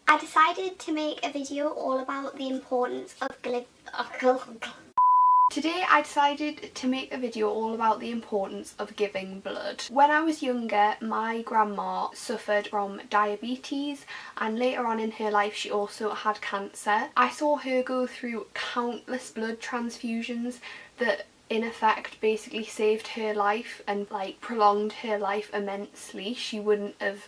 I decided to make a video all about the importance of Today I decided to make a video all about the importance of giving blood. When I was younger, my grandma suffered from diabetes and later on in her life she also had cancer. I saw her go through countless blood transfusions that in effect basically saved her life and like prolonged her life immensely. She wouldn't have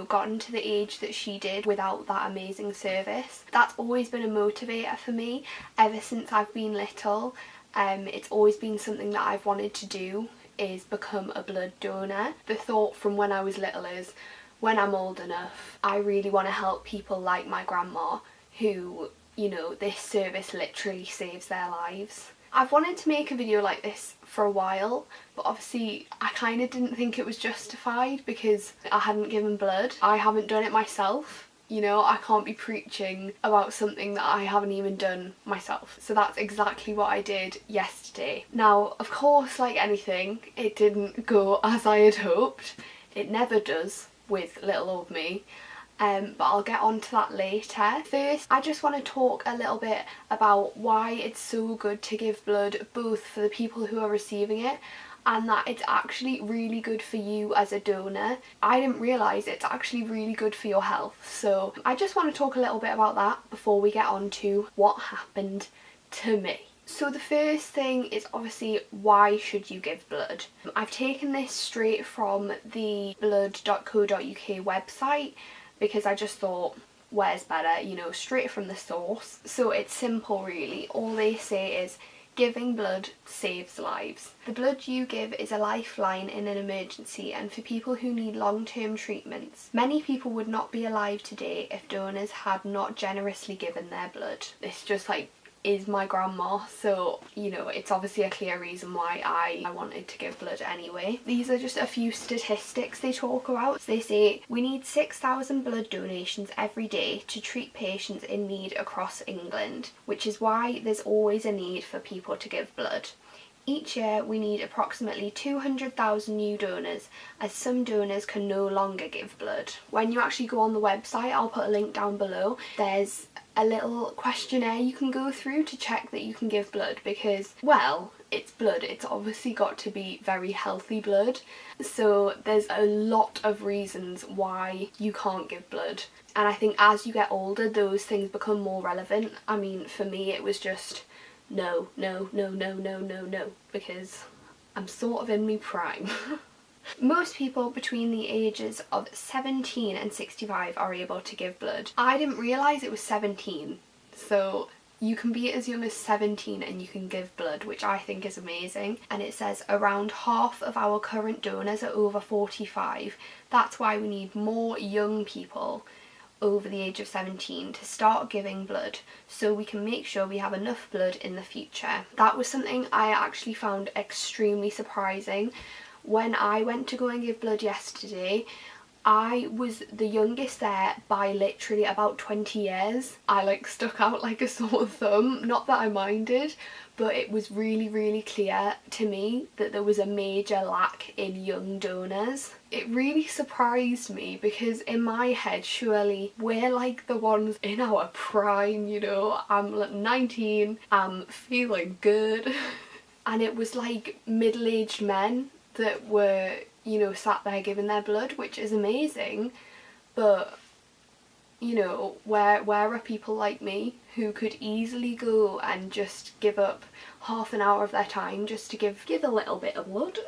gotten to the age that she did without that amazing service. That's always been a motivator for me ever since I've been little. It's always been something that I've wanted to do, is become a blood donor. The thought from when I was little is, when I'm old enough, I really want to help people like my grandma who, this service literally saves their lives. I've wanted to make a video like this for a while, but obviously I kind of didn't think it was justified because I hadn't given blood. I haven't done it myself. I can't be preaching about something that I haven't even done myself. So that's exactly what I did yesterday. Now, of course, like anything, it didn't go as I had hoped. It never does with little old me. But I'll get on to that later. First, I just want to talk a little bit about why it's so good to give blood, both for the people who are receiving it and that it's actually really good for you as a donor. I didn't realise it's actually really good for your health. So I just want to talk a little bit about that before we get on to what happened to me. So the first thing is obviously, why should you give blood? I've taken this straight from the blood.co.uk website because I just thought, where's better, straight from the source. So it's simple really. All they say is, giving blood saves lives. The blood you give is a lifeline in an emergency and for people who need long-term treatments. Many people would not be alive today if donors had not generously given their blood. This just is my grandma, so it's obviously a clear reason why I wanted to give blood anyway. These are just a few statistics they talk about. They say we need 6,000 blood donations every day to treat patients in need across England, which is why there's always a need for people to give blood. Each year we need approximately 200,000 new donors, as some donors can no longer give blood. When you actually go on the website, I'll put a link down below, there's a little questionnaire you can go through to check that you can give blood because, well, it's blood. It's obviously got to be very healthy blood. So there's a lot of reasons why you can't give blood. And I think as you get older, those things become more relevant. I mean, for me, it was just no, because I'm sort of in my prime. Most people between the ages of 17 and 65 are able to give blood. I didn't realise it was 17, so you can be as young as 17 and you can give blood, which I think is amazing. And it says around half of our current donors are over 45. That's why we need more young people over the age of 17 to start giving blood so we can make sure we have enough blood in the future. That was something I actually found extremely surprising. When I went to go and give blood yesterday, I was the youngest there by literally about 20 years. I stuck out like a sore thumb. Not that I minded, but it was really clear to me that there was a major lack in young donors. It really surprised me because in my head, surely we're like the ones in our prime, I'm 19, I'm feeling good. And it was like middle-aged men that were, sat there giving their blood, which is amazing, but, where are people like me who could easily go and just give up half an hour of their time just to give a little bit of blood?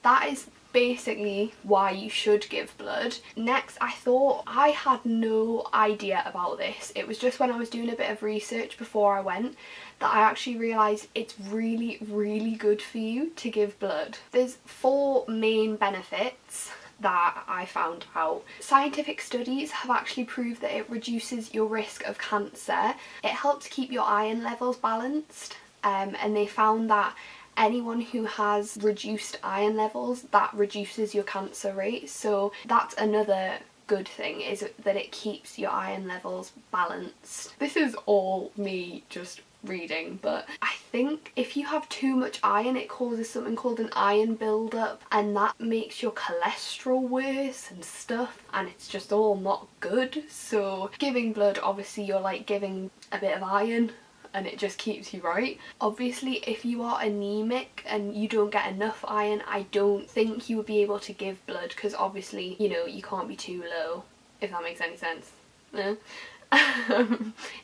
That is basically why you should give blood. Next, I thought I had no idea about this. It was just when I was doing a bit of research before I went that I actually realised it's really good for you to give blood. There's 4 main benefits that I found out. Scientific studies have actually proved that it reduces your risk of cancer. It helps keep your iron levels balanced, and they found that anyone who has reduced iron levels, that reduces your cancer rate. So that's another good thing, is that it keeps your iron levels balanced. This is all me just reading, but I think if you have too much iron, it causes something called an iron buildup, and that makes your cholesterol worse and stuff, and it's just all not good. So giving blood, obviously you're like giving a bit of iron, and it just keeps you right. Obviously, if you are anemic and you don't get enough iron, I don't think you would be able to give blood, because obviously, you know, you can't be too low, if that makes any sense.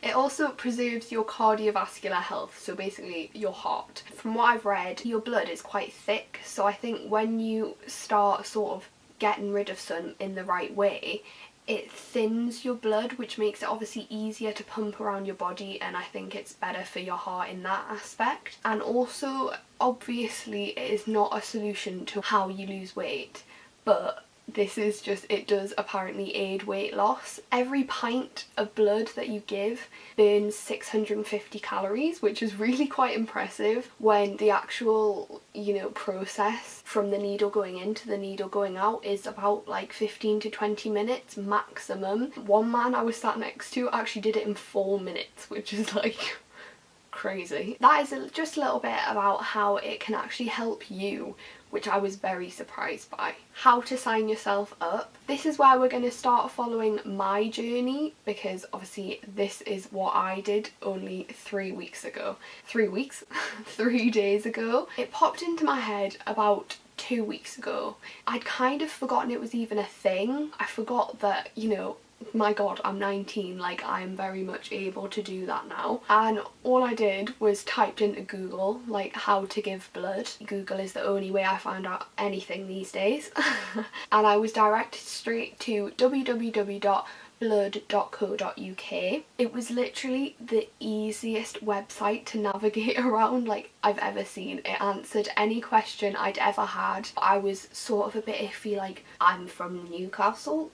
It also preserves your cardiovascular health, so basically your heart. From what I've read, your blood is quite thick, so I think when you start sort of getting rid of some in the right way, it thins your blood, which makes it obviously easier to pump around your body, and I think it's better for your heart in that aspect. And also, obviously, it is not a solution to how you lose weight, but this is just, it does apparently aid weight loss. Every pint of blood that you give burns 650 calories, which is really quite impressive when the actual, you know, process from the needle going in to the needle going out is about like 15 to 20 minutes maximum. One man I was sat next to actually did it in 4 minutes, which is like crazy. That is just a little bit about how it can actually help you, which I was very surprised by. How to sign yourself up. This is where we're going to start following my journey, because obviously this is what I did only 3 weeks ago. 3 weeks? 3 days ago. It popped into my head about 2 weeks ago. I'd kind of forgotten it was even a thing. I forgot that, you know, my god, I'm 19, like I'm very much able to do that now. And all I did was typed into Google like how to give blood. Google is the only way I find out anything these days. And I was directed straight to www.blood.co.uk. It was literally the easiest website to navigate around like I've ever seen. It answered any question I'd ever had. I was sort of a bit iffy, like, I'm from Newcastle,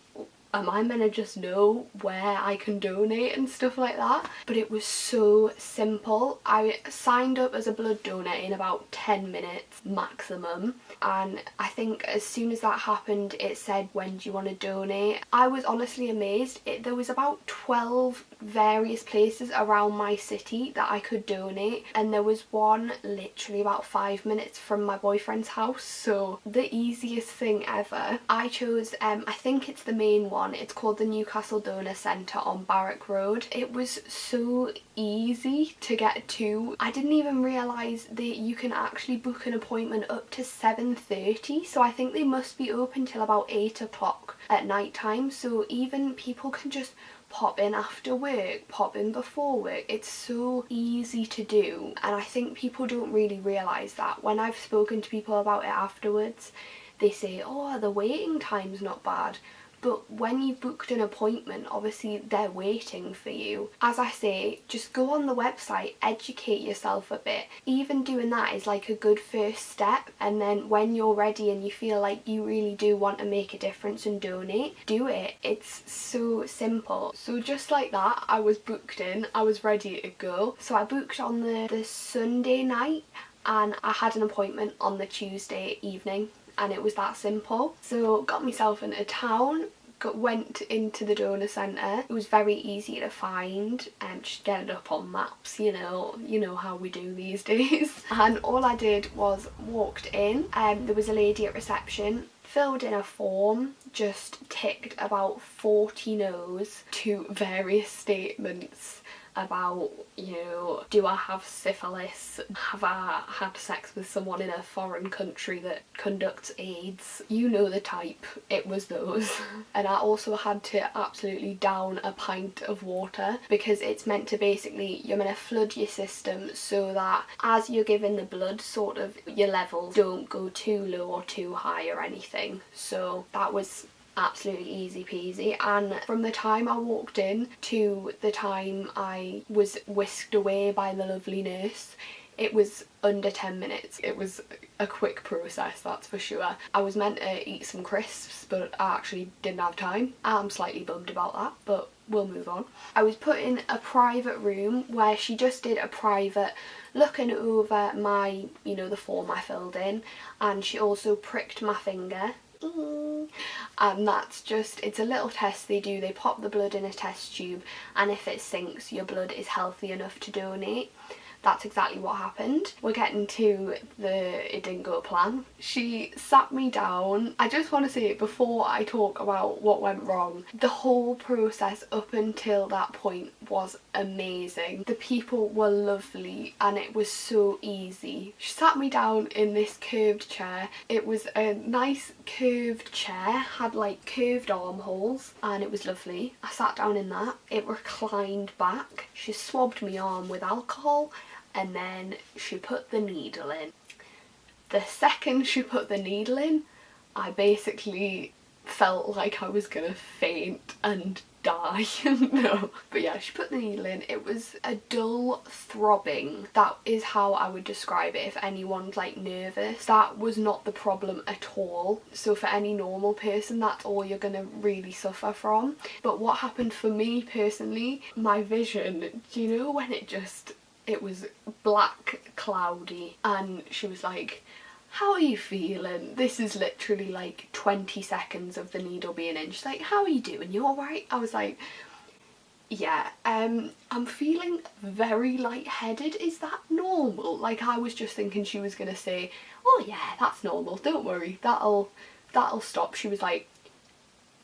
am I meant to just know where I can donate and stuff like that? But it was so simple. I signed up as a blood donor in about 10 minutes maximum, and I think as soon as that happened it said, when do you want to donate? I was honestly amazed. There was about 12 various places around my city that I could donate, and there was one literally about 5 minutes from my boyfriend's house, so the easiest thing ever. I chose I think it's the main one. It's called the Newcastle Donor Centre on Barrack Road. It was so easy to get to. I didn't even realise that you can actually book an appointment up to 7:30, so I think they must be open till about 8 o'clock at night time, so even people can just pop in after work, pop in before work. It's so easy to do, and I think people don't really realise that. When I've spoken to people about it afterwards, they say, oh, the waiting time's not bad. But when you've booked an appointment, obviously they're waiting for you. As I say, just go on the website, educate yourself a bit. Even doing that is like a good first step, and then when you're ready and you feel like you really do want to make a difference and donate, do it. It's so simple. So just like that, I was booked in, I was ready to go. So I booked on the Sunday night, and I had an appointment on the Tuesday evening. And it was that simple. So got myself into town, went into the donor centre. It was very easy to find, and just get it up on maps, you know how we do these days. And all I did was walked in, there was a lady at reception, filled in a form, just ticked about 40 no's to various statements about, you know, do I have syphilis? Have I had sex with someone in a foreign country that conducts AIDS? You know the type. It was those. And I also had to absolutely down a pint of water, because it's meant to basically, you're meant to flood your system so that as you're giving the blood, sort of your levels don't go too low or too high or anything. So that was absolutely easy peasy. And from the time I walked in to the time I was whisked away by the lovely nurse, it was under 10 minutes. It was a quick process, that's for sure. I was meant to eat some crisps, but I actually didn't have time. I'm slightly bummed about that, but we'll move on. I was put in a private room where she just did a private looking over my, you know, the form I filled in, and she also pricked my finger. And that's just, it's a little test they do. They pop the blood in a test tube, and if it sinks, your blood is healthy enough to donate. That's exactly what happened. We're getting to the it didn't go plan. She sat me down. I just want to say, before I talk about what went wrong, the whole process up until that point was amazing. The people were lovely and it was so easy. She sat me down in this curved chair. It was a nice curved chair, had like curved armholes, and it was lovely. I sat down in that. It reclined back. She swabbed my arm with alcohol, and then she put the needle in. The second she put the needle in, I basically felt like I was gonna faint and die. No, but yeah, she put the needle in. It was a dull throbbing. That is how I would describe it if anyone's like nervous. That was not the problem at all. So for any normal person, that's all you're gonna really suffer from. But what happened for me personally, my vision, do you know when it was black, cloudy, and she was like, how are you feeling? This is literally like 20 seconds of the needle being in. She's like, how are you doing? You alright? I was like, yeah, I'm feeling very lightheaded. Is that normal? Like, I was just thinking she was gonna say, oh yeah, that's normal, don't worry, that'll stop. She was like,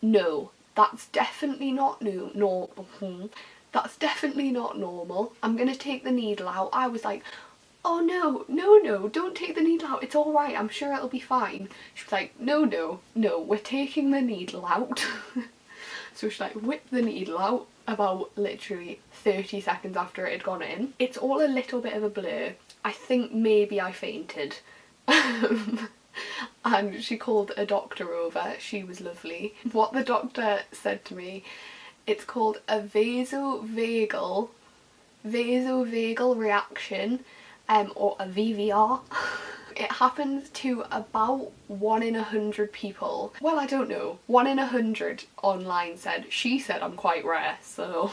no, that's definitely not normal. That's definitely not normal. I'm gonna take the needle out. I was like, oh no, don't take the needle out. It's all right. I'm sure it'll be fine. She was like, no, we're taking the needle out. So she like whipped the needle out about literally 30 seconds after it had gone in. It's all a little bit of a blur. I think maybe I fainted. And she called a doctor over. She was lovely. What the doctor said to me, it's called a vasovagal reaction, or a VVR. It happens to about 1 in 100 people. Well, I don't know. 1 in 100 online said. She said I'm quite rare, so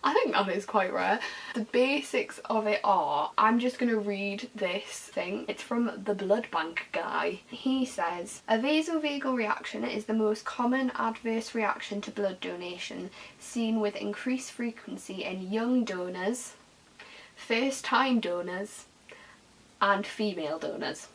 I think that is quite rare. The basics of it are, I'm just going to read this thing. It's from the blood bank guy. He says, a vasovagal reaction is the most common adverse reaction to blood donation, seen with increased frequency in young donors, first-time donors, and female donors.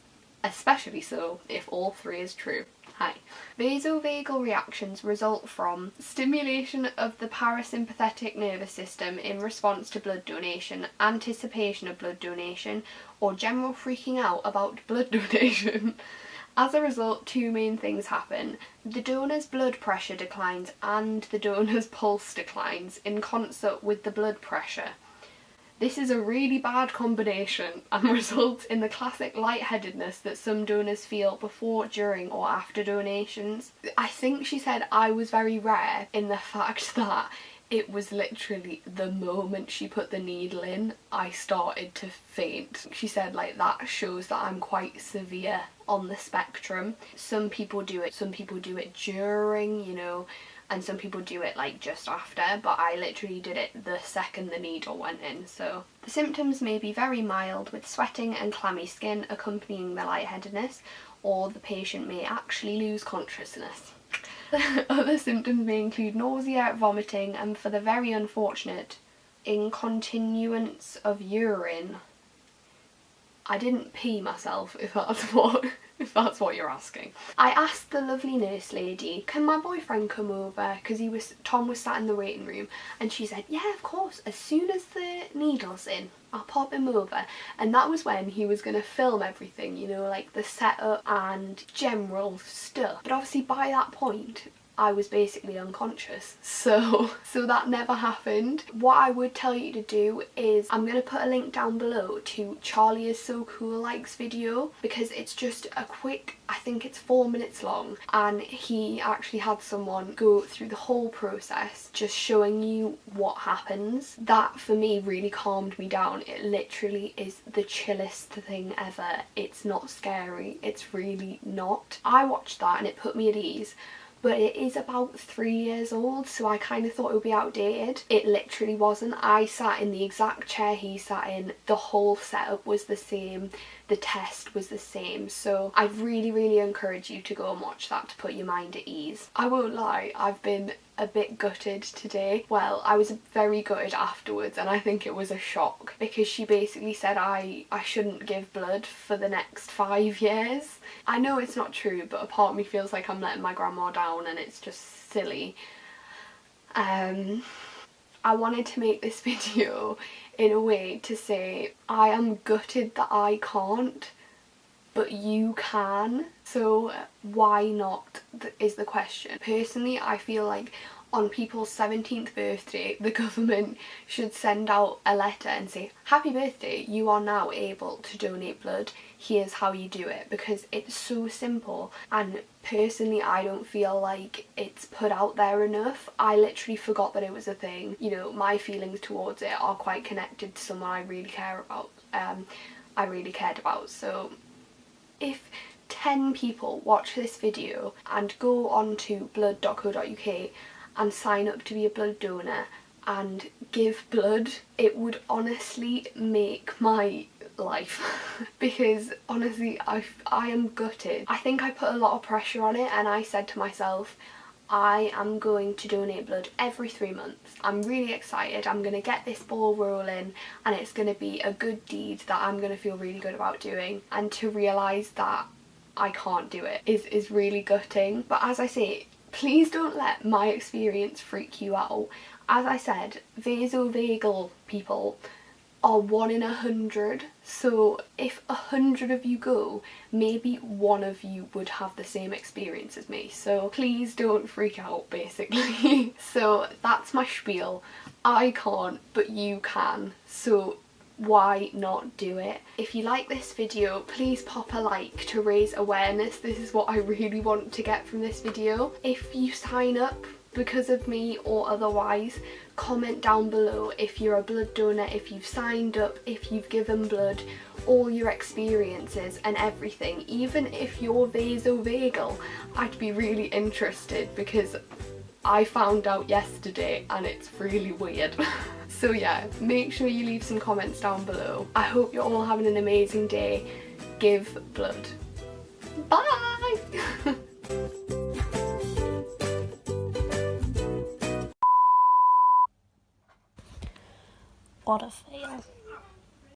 Especially so if all three is true. Hi. Vasovagal reactions result from stimulation of the parasympathetic nervous system in response to blood donation, anticipation of blood donation, or general freaking out about blood donation. As a result, two main things happen. The donor's blood pressure declines and the donor's pulse declines in concert with the blood pressure. This is a really bad combination and results in the classic lightheadedness that some donors feel before, during or after donations. I think she said I was very rare in the fact that it was literally the moment she put the needle in, I started to faint. She said like that shows that I'm quite severe on the spectrum. Some people do it during, you know, and some people do it like just after, but I literally did it the second the needle went in. So the symptoms may be very mild, with sweating and clammy skin accompanying the lightheadedness, or the patient may actually lose consciousness. Other symptoms may include nausea, vomiting, and for the very unfortunate, incontinuance of urine. I didn't pee myself, if that's what you're asking. I asked the lovely nurse lady, can my boyfriend come over? Because Tom was sat in the waiting room, and she said, yeah, of course, as soon as the needle's in, I'll pop him over. And that was when he was going to film everything, you know, like the setup and general stuff. But obviously by that point, I was basically unconscious, so that never happened. What I would tell you to do is, I'm going to put a link down below to Charlie is So Cool Like's video, because it's just a quick, I think it's 4 minutes long, and he actually had someone go through the whole process, just showing you what happens. That for me really calmed me down. It literally is the chillest thing ever. It's not scary, it's really not. I watched that and it put me at ease. But it is about 3 years old, so I kind of thought it would be outdated. It literally wasn't. I sat in the exact chair he sat in. The whole setup was the same. the test was the same. So I'd really encourage you to go and watch that to put your mind at ease. I won't lie, I've been a bit gutted today. Well, I was very gutted afterwards, and I think it was a shock because she basically said I shouldn't give blood for the next 5 years. I know it's not true, but a part of me feels like I'm letting my grandma down and it's just silly. I wanted to make this video in a way to say I am gutted that I can't, but you can, so why not is the question. Personally, I feel like on people's 17th birthday the government should send out a letter and say, happy birthday, you are now able to donate blood, here's how you do it, because it's so simple. And personally, I don't feel like it's put out there enough. I literally forgot that it was a thing. You know, my feelings towards it are quite connected to someone I really care about, I really cared about. So if 10 people watch this video and go on to blood.co.uk and sign up to be a blood donor and give blood, it would honestly make my life because honestly I am gutted. I think I put a lot of pressure on it, and I said to myself, I am going to donate blood every 3 months. I'm really excited, I'm going to get this ball rolling, and it's going to be a good deed that I'm going to feel really good about doing. And to realise that I can't do it is really gutting. But as I say, please don't let my experience freak you out. As I said, vasovagal people are 1 in 100, so if 100 of you go, maybe 1 of you would have the same experience as me, so please don't freak out basically. So that's my spiel. I can't, but you can, so why not do it? If you like this video, please pop a like to raise awareness. This is what I really want to get from this video. If you sign up because of me or otherwise, comment down below if you're a blood donor, if you've signed up, if you've given blood, all your experiences and everything. Even if you're vasovagal, I'd be really interested because I found out yesterday and it's really weird. So yeah, make sure you leave some comments down below. I hope you're all having an amazing day. Give blood. Bye! What a fail.